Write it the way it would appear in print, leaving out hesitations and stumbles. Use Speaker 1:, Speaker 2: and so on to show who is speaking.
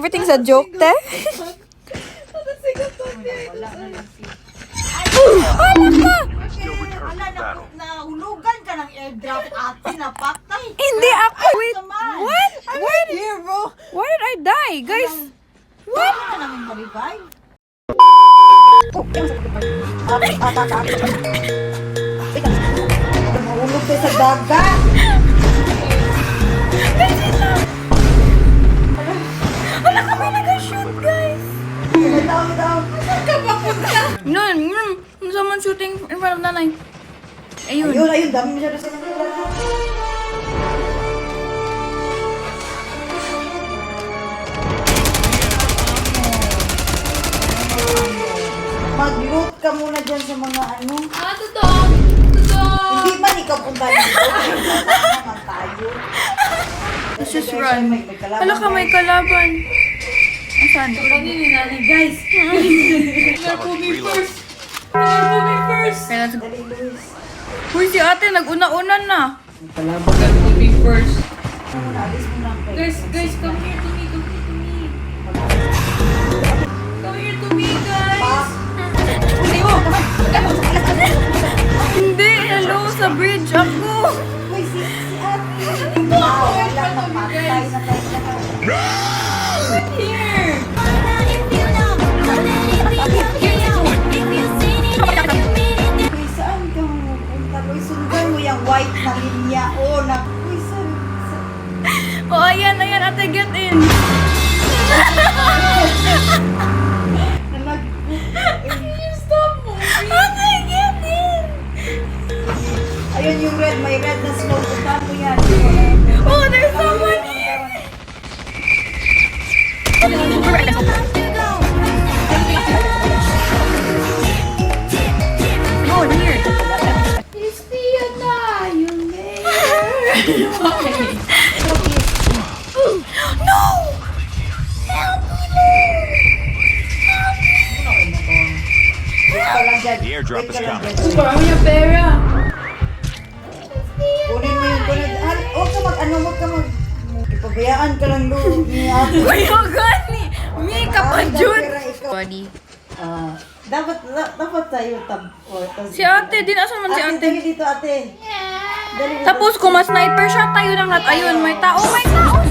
Speaker 1: Everything's a joke, te.
Speaker 2: Nahulugan ka ng airdrop ate na patay.
Speaker 1: Hindi ako. Wait, what?
Speaker 2: Why here, bro?
Speaker 1: Why did I die, guys?
Speaker 2: What? Ka namin ma-revive. Mahulog kayo sa dagat.
Speaker 1: Wala kami nag-shoot, guys.
Speaker 2: Daw. Saan ka ba punta?
Speaker 1: No, someone shooting in front of nanay. Ayun.
Speaker 2: Ayun, dami masyado sa mga. Mag-loot ka muna dyan sa mga ano.
Speaker 1: Totoo.
Speaker 2: Hindi man ikaw punta dito. Naman tayo.
Speaker 1: Let's just run. Hala ka, may kalaban. Asan?
Speaker 2: Guys.
Speaker 3: Moving first.
Speaker 1: Okay, let's go.
Speaker 2: Dali, Luis.
Speaker 1: Uy, si ate, nag-una-una na.
Speaker 3: Moving first.
Speaker 2: Alis mo lang kayo.
Speaker 3: Guys, come here to me. Come here to me, guys.
Speaker 1: Hindi, hello, sa bridge ako.
Speaker 2: Uy, si ate. Wala na patay na tayo lahat.
Speaker 3: Here.
Speaker 2: Uy, saan ka pupunta? Uy, sundan mo yung white na linya. Oh, na. Uy, saan?
Speaker 1: Oh, ayan, ate, get in.
Speaker 2: Stop mo.
Speaker 1: Ate, get in.
Speaker 2: Ayun yung red. May red na smoke. Punta mo yan.
Speaker 1: Oh, there's someone here. Oh, here.
Speaker 2: Christian na. Yung mayor.
Speaker 1: No! Help me, Lord!
Speaker 2: Wait ka lang dyan.
Speaker 4: The airdrop
Speaker 2: Wait
Speaker 4: is
Speaker 2: ka lang
Speaker 4: coming.
Speaker 2: dyan.
Speaker 3: Parang yung pera.
Speaker 2: Kunin mo yun. Huwag ka mag. Ipabayaan ka lang, Lu. Ni ate.
Speaker 1: Kuya gani! May kapadyod! Body.
Speaker 2: Dapat tayo
Speaker 1: Si ate, din asan man si
Speaker 2: Ate,
Speaker 1: ate?
Speaker 2: dali dito, ate. Dali dito.
Speaker 1: Tapos kung mas sniper siya, tayo lang lahat. Ayun, may tao, may tao!